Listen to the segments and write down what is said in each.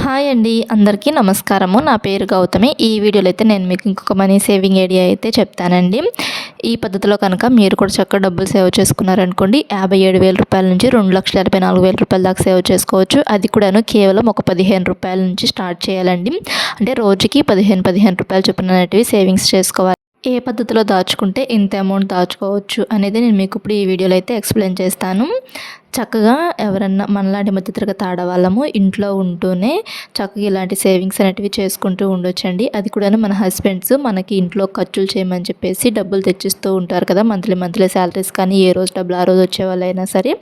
Hi అండి, అందరికీ నమస్కారము. నా పేరు గౌతమి. ఈ వీడియోలో అయితే నేను మీకు ఇంకొక మనీ సేవింగ్ ఐడియా అయితే చెప్తానండి. ఈ పద్ధతిలో కనుక మీరు కూడా చక్కగా డబ్బులు సేవ్ చేసుకున్నారనుకోండి, 57,000 రూపాయల నుంచి 2,84,000 దాకా సేవ్ చేసుకోవచ్చు. అది కూడాను కేవలం ఒక 15 రూపాయల నుంచి స్టార్ట్ చేయాలండి. అంటే రోజుకి 15 రూపాయలు చొప్పున అనేటివి సేవింగ్స్ చేసుకోవాలి. ఏ పద్ధతిలో దాచుకుంటే ఇంత అమౌంట్ దాచుకోవచ్చు అనేది నేను మీకు ఇప్పుడు ఈ వీడియోలో అయితే ఎక్స్ప్లెయిన్ చేస్తాను. చక్కగా ఎవరన్నా మనలాంటి మధ్యతరగతి ఆడవాళ్ళము ఇంట్లో ఉంటూనే చక్కగా ఇలాంటి సేవింగ్స్ అనేటివి చేసుకుంటూ ఉండొచ్చండి. అది కూడాను మన హస్బెండ్స్ మనకి ఇంట్లో ఖర్చులు చేయమని చెప్పేసి డబ్బులు తెచ్చిస్తూ ఉంటారు కదా. మంత్లీ శాలరీస్ కానీ ఏ రోజు డబ్బులు ఆ రోజు వచ్చే వాళ్ళైనా సరే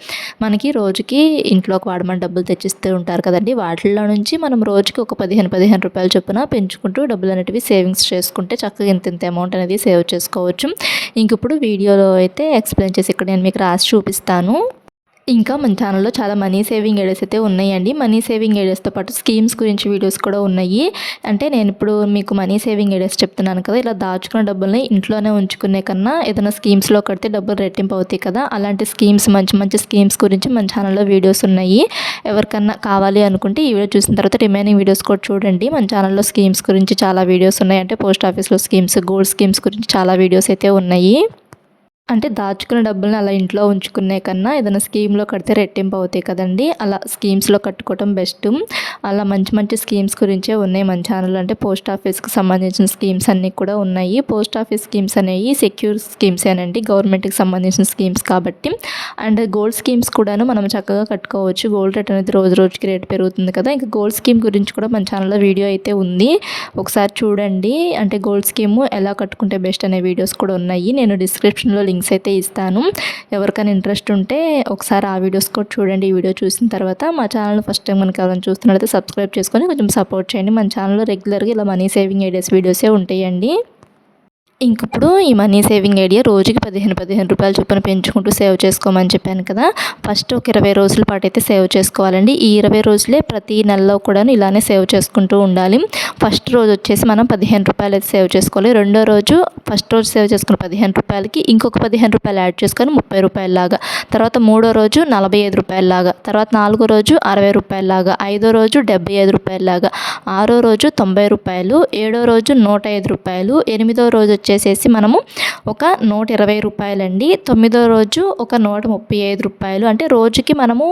మనకి రోజుకి ఇంట్లోకి వాడమని డబ్బులు తెచ్చిస్తూ ఉంటారు కదండి. వాటిల్లో నుంచి మనం రోజుకి ఒక 15 రూపాయల చొప్పున పెంచుకుంటూ డబ్బులు అనేటివి సేవింగ్స్ చేసుకుంటే చక్కగా ఇంత అమౌంట్ అనేది సేవ్ చేసుకోవచ్చు. ఇంక ఇప్పుడు వీడియోలో అయితే ఎక్స్ప్లెయిన్ చేసి ఇక్కడ నేను మీకు రాసి చూపిస్తాను. ఇంకా మన ఛానల్లో చాలా మనీ సేవింగ్ ఐడియాస్ అయితే ఉన్నాయండి. మనీ సేవింగ్ ఐడియాస్తో పాటు స్కీమ్స్ గురించి వీడియోస్ కూడా ఉన్నాయి. అంటే నేను ఇప్పుడు మీకు మనీ సేవింగ్ ఐడియాస్ చెప్తున్నాను కదా, ఇలా దాచుకున్న డబ్బుల్ని ఇంట్లోనే ఉంచుకునే కన్నా ఏదైనా స్కీమ్స్లో కడితే డబ్బులు రెట్టింపు అవుతాయి కదా, అలాంటి స్కీమ్స్ మంచి స్కీమ్స్ గురించి మన ఛానల్లో వీడియోస్ ఉన్నాయి. ఎవరికన్నా కావాలి అనుకుంటే ఈ వీడియో చూసిన తర్వాత రిమైనింగ్ వీడియోస్ కూడా చూడండి. మన ఛానల్లో స్కీమ్స్ గురించి చాలా వీడియోస్ ఉన్నాయి. అంటే పోస్ట్ ఆఫీస్లో స్కీమ్స్, గోల్డ్ స్కీమ్స్ గురించి చాలా వీడియోస్ అయితే ఉన్నాయి. అంటే దాచుకున్న డబ్బుల్ని అలా ఇంట్లో ఉంచుకునే కన్నా ఏదైనా స్కీమ్లో కడితే రెట్టింపు అవుతాయి కదండి, అలా స్కీమ్స్లో కట్టుకోవడం బెస్ట్. అలా మంచి స్కీమ్స్ గురించే ఉన్నాయి మన ఛానల్. అంటే పోస్ట్ ఆఫీస్కి సంబంధించిన స్కీమ్స్ అన్నీ కూడా ఉన్నాయి. పోస్ట్ ఆఫీస్ స్కీమ్స్ అనేవి సెక్యూర్ స్కీమ్స్ ఏనండి, గవర్నమెంట్కి సంబంధించిన స్కీమ్స్ కాబట్టి. అండ్ గోల్డ్ స్కీమ్స్ కూడాను మనం చక్కగా కట్టుకోవచ్చు. గోల్డ్ రేట్ అనేది రోజుకి రేట్ పెరుగుతుంది కదా. ఇంకా గోల్డ్ స్కీమ్ గురించి కూడా మన ఛానల్లో వీడియో అయితే ఉంది, ఒకసారి చూడండి. అంటే గోల్డ్ స్కీమ్ ఎలా కట్టుకుంటే బెస్ట్ అనే వీడియోస్ కూడా ఉన్నాయి. నేను డిస్క్రిప్షన్లో లింక్స్ అయితే ఇస్తాను. ఎవరికైనా ఇంట్రెస్ట్ ఉంటే ఒకసారి ఆ వీడియోస్ కూడా చూడండి. ఈ వీడియో చూసిన తర్వాత మా ఛానల్ ఫస్ట్ టైం మనకి ఎవరైనా చూస్తున్నట్లయితే సబ్స్క్రైబ్ చేసుకొని కొంచెం సపోర్ట్ చేయండి. మన ఛానల్లో రెగ్యులర్గా ఇలా మనీ సేవింగ్ ఐడియాస్ వీడియోసే ఉంటాయండి. ఇంకప్పుడు ఈ మనీ సేవింగ్ ఐడియా రోజుకి 15 రూపాయల చొప్పున పెంచుకుంటూ సేవ్ చేసుకోమని చెప్పాను కదా. ఫస్ట్ ఒక 20 రోజుల పాటు అయితే సేవ్ చేసుకోవాలండి. ఈ 20 రోజులే ప్రతి నెలలో కూడా ఇలానే సేవ్ చేసుకుంటూ ఉండాలి. ఫస్ట్ రోజు వచ్చేసి మనం 15 రూపాయలు అయితే సేవ్ చేసుకోవాలి. రెండో రోజు ఫస్ట్ రోజు సేవ్ చేసుకున్న 15 రూపాయలకి ఇంకొక 15 రూపాయలు యాడ్ చేసుకొని 30 రూపాయలలాగా, తర్వాత మూడో రోజు 45 రూపాయలలాగా, తర్వాత నాలుగో రోజు 60 రూపాయలలాగా, ఐదో రోజు 75 రూపాయలలాగా, ఆరో రోజు 90 రూపాయలు, ఏడో రోజు 105 రూపాయలు, ఎనిమిదో రోజు వచ్చేసేసి మనము ఒక 120 రూపాయలండి, తొమ్మిదో రోజు ఒక 135 రూపాయలు. అంటే రోజుకి మనము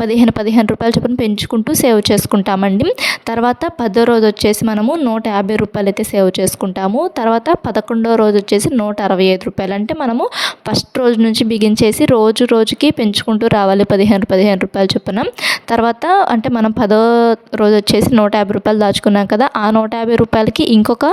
15 రూపాయల చొప్పున పెంచుకుంటూ సేవ్ చేసుకుంటామండి. తర్వాత 10వ రోజు వచ్చేసి మనము 150 రూపాయలు అయితే సేవ్ చేసుకుంటాము. తర్వాత 11వ రోజు వచ్చేసి 165 రూపాయలు. అంటే మనము ఫస్ట్ రోజు నుంచి బిగించేసి రోజుకి పెంచుకుంటూ రావాలి 15 రూపాయల చొప్పున. తర్వాత అంటే మనం 10వ రోజు వచ్చేసి 150 రూపాయలు దాచుకున్నాం కదా, ఆ 150 రూపాయలకి ఇంకొక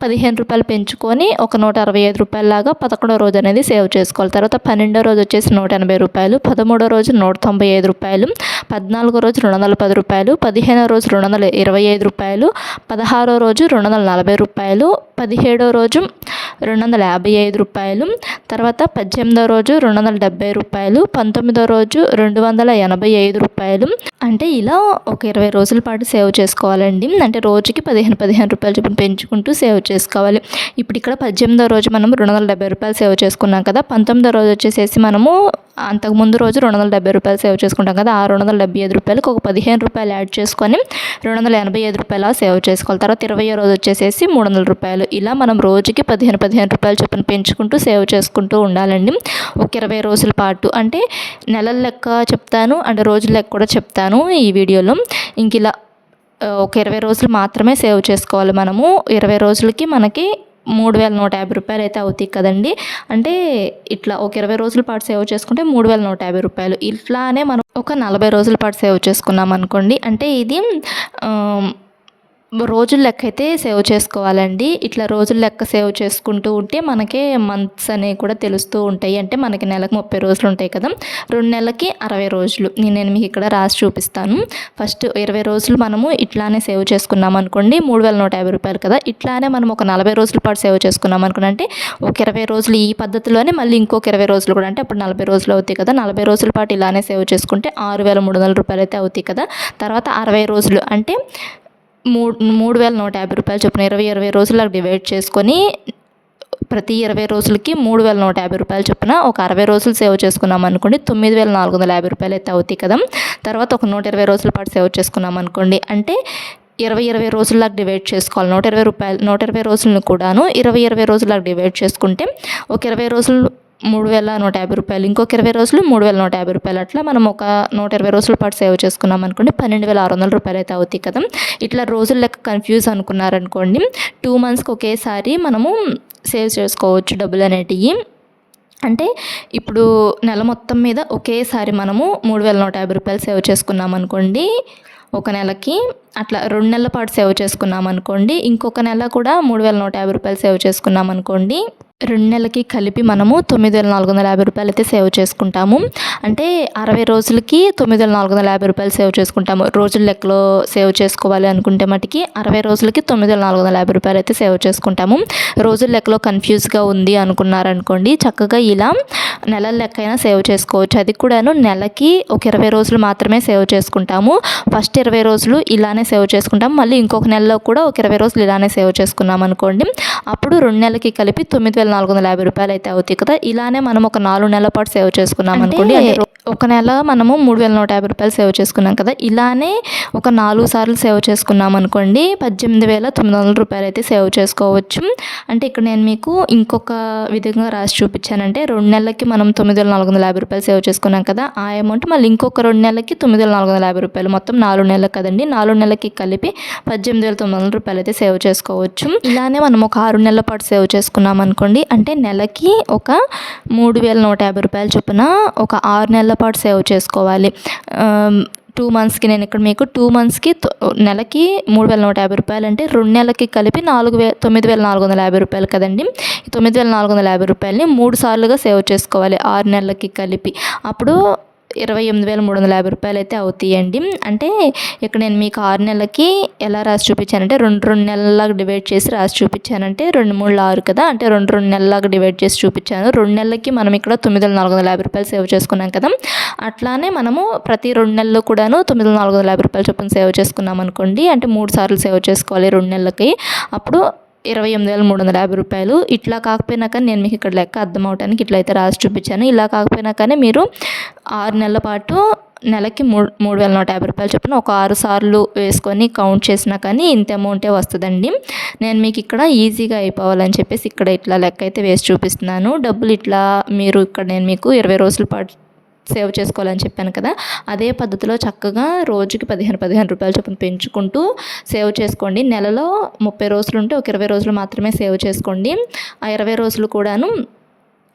15 రూపాయలు పెంచుకొని ఒక 165 రూపాయలలాగా 11వ రోజు అనేది సేవ్ చేసుకోవాలి. తర్వాత 12వ రోజు వచ్చేసి 180 రూపాయలు, 13వ రోజు 195 రూపాయలు, 14వ రోజు 210 రూపాయలు, 15వ రోజు 225 రూపాయలు, 16వ రోజు 240 రూపాయలు, 17వ రోజు 255 రూపాయలు, తర్వాత 18వ రోజు 270 రూపాయలు, 19వ రోజు 285 రూపాయలు. అంటే ఇలా ఒక 20 రోజుల పాటు సేవ్ చేసుకోవాలండి. అంటే రోజుకి 15 రూపాయలు చొప్పున పెంచుకుంటూ సేవ్ చేసుకోవాలి. ఇప్పుడు ఇక్కడ 18వ రోజు మనం 270 రూపాయలు సేవ్ చేసుకున్నాం కదా. 19వ రోజు వచ్చేసేసి మనము అంతకుముందు రోజు 270 రూపాయలు సేవ్ చేసుకుంటాం కదా, ఆ 275 రూపాయలకు ఒక 15 రూపాయలు యాడ్ చేసుకొని 285 రూపాయలు సేవ్ చేసుకోవాలి. తర్వాత 20వ రోజు వచ్చేసేసి 300 రూపాయలు. ఇలా మనం రోజుకి 15 రూపాయలు చొప్పున పెంచుకుంటూ సేవ్ చేసుకుంటూ ఉండాలండి ఒక 20 రోజుల పాటు. అంటే నెలల లెక్క చెప్తాను అండ్ రోజుల లెక్క కూడా చెప్తాను ఈ వీడియోలో. ఇంక ఇలా ఒక 20 రోజులు మాత్రమే సేవ్ చేసుకోవాలి మనము. 20 రోజులకి మనకి 3,150 రూపాయలు అయితే అవుతాయి కదండి. అంటే ఇట్లా ఒక 20 రోజుల పాటు సేవ్ చేసుకుంటే 3,150 రూపాయలు. ఇట్లానే మనం ఒక 40 రోజుల పాటు సేవ్ చేసుకున్నాం అనుకోండి, అంటే ఇది రోజుల లెక్క అయితే సేవ్ చేసుకోవాలండి. ఇట్లా రోజుల లెక్క సేవ్ చేసుకుంటూ ఉంటే మనకే మంత్స్ అనేవి కూడా తెలుస్తూ ఉంటాయి. అంటే మనకి నెలకు 30 రోజులు ఉంటాయి కదా, 2 నెలలకి 60 రోజులు. నేను మీకు ఇక్కడ రాసి చూపిస్తాను. ఫస్ట్ 20 రోజులు మనము ఇట్లానే సేవ్ చేసుకున్నాం అనుకోండి, 3,150 రూపాయలు కదా. ఇట్లానే మనం ఒక 40 రోజుల పాటు సేవ్ చేసుకున్నాం అనుకోండి, అంటే ఒక 20 రోజులు ఈ పద్ధతిలోనే మళ్ళీ ఇంకొక 20 రోజులు కూడా, అంటే అప్పుడు 40 రోజులు అవుతాయి కదా. 40 రోజుల పాటు ఇలానే సేవ్ చేసుకుంటే 6,300 రూపాయలు అయితే అవుతాయి కదా. తర్వాత 60 రోజులు అంటే 3,150 రూపాయలు చొప్పున 20 రోజులకు డివైడ్ చేసుకొని ప్రతి 20 రోజులకి 3,150 రూపాయలు చొప్పున ఒక 60 రోజులు సేవ్ చేసుకున్నాం అనుకోండి 9,450 రూపాయలు అయితే అవుతాయి కదా. తర్వాత ఒక 120 రోజుల పాటు సేవ్ చేసుకున్నాం అనుకోండి అంటే 20 రోజుల్లాగా డివైడ్ చేసుకోవాలి. 120 రోజులను కూడాను 20 రోజుల్లాగా డివైడ్ చేసుకుంటే ఒక 20 రోజులు 3,150 రూపాయలు, ఇంకొక 20 రోజులు 3,150 రూపాయలు, అట్లా మనం ఒక 120 రోజుల పాటు సేవ్ చేసుకున్నాం అనుకోండి 12,600 రూపాయలు అయితే అవుతాయి కదా. ఇట్లా రోజుల లెక్క కన్ఫ్యూజ్ అనుకున్నారనుకోండి 2 మంత్స్కి ఒకేసారి మనము సేవ్ చేసుకోవచ్చు డబ్బులు అనేటివి. అంటే ఇప్పుడు నెల మొత్తం మీద ఒకేసారి మనము 3,150 రూపాయలు సేవ్ చేసుకున్నాం అనుకోండి ఒక నెలకి, అట్లా 2 నెలల పాటు సేవ్ చేసుకున్నాం అనుకోండి ఇంకొక నెల కూడా 3,150 రూపాయలు సేవ్ చేసుకున్నాం అనుకోండి 2 నెలలకి కలిపి మనము 9,450 రూపాయలు అయితే సేవ్ చేసుకుంటాము. అంటే 60 రోజులకి 9,450 రూపాయలు సేవ్ చేసుకుంటాము. రోజుల లెక్కలో సేవ్ చేసుకోవాలి అనుకుంటే మటుకి 60 రోజులకి 9,450 రూపాయలు అయితే సేవ్ చేసుకుంటాము. రోజుల లెక్కలో కన్ఫ్యూజ్గా ఉంది అనుకున్నారనుకోండి చక్కగా ఇలా నెలల లెక్క అయినా సేవ్ చేసుకోవచ్చు. అది కూడాను నెలకి ఒక 20 రోజులు మాత్రమే సేవ్ చేసుకుంటాము. ఫస్ట్ 20 రోజులు ఇలానే సేవ్ చేసుకుంటాము. మళ్ళీ ఇంకొక నెలలో కూడా ఒక 20 రోజులు ఇలానే సేవ్ చేసుకున్నాం అనుకోండి అప్పుడు 2 నెలలకి కలిపి 9,450 రూపాయలు అయితే అవుతాయి కదా. ఇలానే మనం ఒక 4 నెలల పాటు సేవ్ చేసుకున్నాం అనుకోండి ఒక నెల మనము 3,150 రూపాయలు సేవ్ చేసుకున్నాం కదా. ఇలానే ఒక 4 సార్లు సేవ్ చేసుకున్నాం అనుకోండి 18,900 రూపాయలు అయితే సేవ్ చేసుకోవచ్చు. అంటే ఇక్కడ నేను మీకు ఇంకొక విధంగా రాసి చూపించానంటే 2 నెలలకి మనం 9,450 రూపాయలు సేవ్ చేసుకున్నాం కదా. ఆ అమౌంట్ మళ్ళీ ఇంకొక 2 నెలలకి 9,450 రూపాయలు, మొత్తం 4 నెలలు కదండి. 4 నెలలకి కలిపి 18,900 రూపాయలు అయితే సేవ్ చేసుకోవచ్చు. ఇలానే మనం ఒక 6 నెలల పాటు సేవ్ చేసుకున్నాం అనుకోండి అంటే నెలకి ఒక 3,150 రూపాయలు చొప్పున ఒక 6 నెలల పాటు సేవ్ చేసుకోవాలి. 2 మంత్స్కి నేను ఇక్కడ మీకు 2 మంత్స్కి నెలకి 3,150 రూపాయలు అంటే 2 నెలలకి కలిపి 9,450 రూపాయలు కదండి. 9,450 రూపాయలని 3 సార్లుగా సేవ్ చేసుకోవాలి 6 నెలలకి కలిపి. అప్పుడు 28,350 రూపాయలు అయితే అవుతాయండి. అంటే ఇక్కడ నేను మీకు 6 నెలలకి ఎలా రాసి చూపించానంటే 2 నెలలాగా డివైడ్ చేసి రాసి చూపించానంటే 2 3 6 కదా. అంటే 2 నెలలాగా డివైడ్ చేసి చూపించాను. 2 నెలలకి మనం ఇక్కడ 9,450 రూపాయలు సేవ్ చేసుకున్నాం కదా. అట్లానే మనము ప్రతి 2 నెలలు కూడాను 9,450 రూపాయలు చొప్పున సేవ్ చేసుకున్నాం అనుకోండి అంటే 3 సార్లు సేవ్ చేసుకోవాలి 2 నెలలకి. అప్పుడు 28,350 రూపాయలు. ఇట్లా కాకపోయినా కానీ నేను మీకు ఇక్కడ లెక్క అర్థం అవడానికి ఇట్లా అయితే రాసి చూపించాను. ఇలా కాకపోయినా కానీ మీరు 6 నెలల పాటు నెలకి 3,150 రూపాయలు చొప్పున ఒక 6 సార్లు వేసుకొని కౌంట్ చేసినా కానీ ఇంత అమౌంటే వస్తుందండి. నేను మీకు ఇక్కడ ఈజీగా అయిపోవాలని చెప్పేసి ఇక్కడ ఇట్లా లెక్క అయితే వేసి చూపిస్తున్నాను. డబ్బులు ఇట్లా మీరు ఇక్కడ నేను మీకు 20 రోజుల పాటు సేవ్ చేసుకోవాలని చెప్పాను కదా. అదే పద్ధతిలో చక్కగా రోజుకి 15 రూపాయలు చొప్పున పెంచుకుంటూ సేవ్ చేసుకోండి. నెలలో 30 రోజులు ఉంటే ఒక 20 రోజులు మాత్రమే సేవ్ చేసుకోండి. ఆ 20 రోజులు కూడాను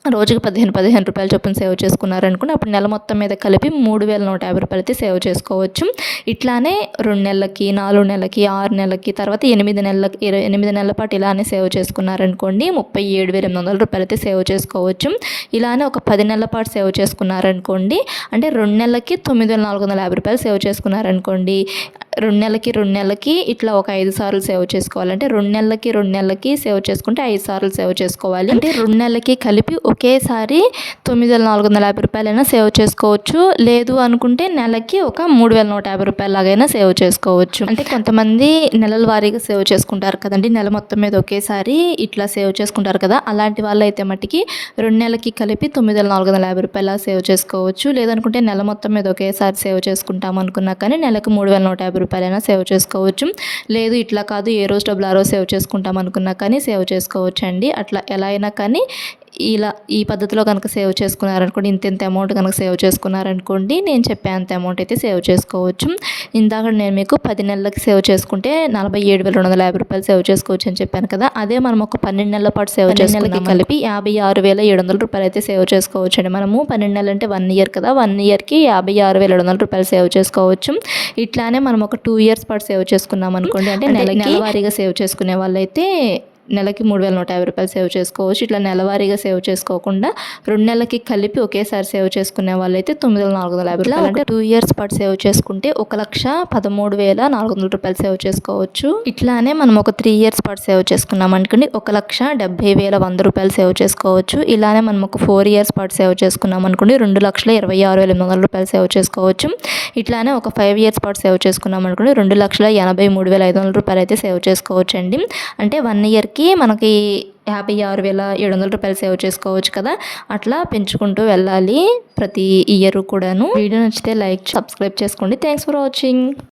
రోజుకి 15 రూపాయలు చొప్పున సేవ్ చేసుకున్నారనుకోండి అప్పుడు నెల మొత్తం మీద కలిపి 3,150 రూపాయలు అయితే సేవ్ చేసుకోవచ్చు. ఇట్లానే 2 నెలలకి 4 నెలలకి 6 నెలలకి తర్వాత 8 నెలల పాటు ఇలానే సేవ్ చేసుకున్నారనుకోండి 37,800 రూపాయలు అయితే సేవ్ చేసుకోవచ్చు. ఇలానే ఒక 10 నెలల పాటు సేవ్ చేసుకున్నారనుకోండి అంటే 2 నెలలకి 9,450 రూపాయలు సేవ్ చేసుకున్నారనుకోండి 2 నెలలకి ఇట్లా ఒక 5 సార్లు సేవ్ చేసుకోవాలి. అంటే 2 నెలలకి సేవ్ చేసుకుంటే 5 సార్లు సేవ్ చేసుకోవాలి. అంటే 2 నెలలకి కలిపి ఒకేసారి 9,450 రూపాయలైనా సేవ్ చేసుకోవచ్చు. లేదు అనుకుంటే నెలకి ఒక 3,150 రూపాయల లాగైనా సేవ్ చేసుకోవచ్చు. అంటే కొంతమంది నెలల వారీగా సేవ్ చేసుకుంటారు కదండి. నెల మొత్తం మీద ఒకేసారి ఇట్లా సేవ్ చేసుకుంటారు కదా. అలాంటి వాళ్ళు అయితే మట్టికి 2 నెలలకి కలిపి 9,450 రూపాయల సేవ్ చేసుకోవచ్చు. లేదనుకుంటే నెల మొత్తం మీద ఒకేసారి సేవ్ చేసుకుంటాం అనుకున్నా కానీ నెలకు 3,150 రూపాయలైనా సేవ్ చేసుకోవచ్చు. లేదు ఇట్లా కాదు ఏ రోజు డబ్బులు ఆ రోజు సేవ్ చేసుకుంటాం అనుకున్నా కానీ సేవ్ చేసుకోవచ్చు అండి. అట్లా ఎలా అయినా కానీ ఇలా ఈ పద్ధతిలో కనుక సేవ్ చేసుకున్నారనుకోండి ఇంత అమౌంట్ కనుక సేవ్ చేసుకున్నారనుకోండి నేను చెప్పే అంత అమౌంట్ అయితే సేవ్ చేసుకోవచ్చు. ఇందాక నేను మీకు 10 నెలలకి సేవ్ చేసుకుంటే 47,250 రూపాయలు సేవ్ చేసుకోవచ్చు అని చెప్పాను కదా. అదే మనం ఒక 12 నెలల పాటు సేవ్ చేసుకున్నాం కలిపి 56,700 రూపాయలు అయితే సేవ్ చేసుకోవచ్చు అండి. మనము 12 నెలలు అంటే 1 ఇయర్ కదా. 1 ఇయర్కి 56,700 రూపాయలు సేవ్ చేసుకోవచ్చు. ఇట్లానే మనం ఒక 2 ఇయర్స్ పాటు సేవ్ చేసుకున్నాం అనుకోండి అంటే నెలవారీగా సేవ్ చేసుకునే వాళ్ళైతే నెలకి 3,150 రూపాయలు సేవ్ చేసుకోవచ్చు. ఇట్లా నెలవారీగా సేవ్ చేసుకోకుండా 2 నెలలకి కలిపి ఒకేసారి సేవ్ చేసుకునే వాళ్ళైతే 9,450 రూపాయలు. అంటే 2 ఇయర్స్ పాటు సేవ్ చేసుకుంటే 1,13,400 రూపాయలు సేవ్ చేసుకోవచ్చు. ఇట్లానే మనం ఒక 3 ఇయర్స్ పాటు సేవ్ చేసుకున్నాం అనుకోండి 1,70,100 రూపాయలు సేవ్ చేసుకోవచ్చు. ఇలానే మనం ఒక 4 ఇయర్స్ పాటు సేవ్ చేసుకున్నాం అనుకోండి 2,26,800 రూపాయలు సేవ్ చేసుకోవచ్చు. ఇట్లానే ఒక 5 ఇయర్స్ పాటు సేవ్ చేసుకున్నాం అనుకోండి 2,83,500 రూపాయలు అయితే సేవ్ చేసుకోవచ్చు అండి. అంటే 1 ఇయర్కి ఇయర్కి మనకి 56,700 రూపాయలు సేవ్ చేసుకోవచ్చు కదా. అట్లా పెంచుకుంటూ వెళ్ళాలి ప్రతి ఇయర్ కూడాను. వీడియో నచ్చితే లైక్ సబ్స్క్రైబ్ చేసుకోండి. Thanks for watching.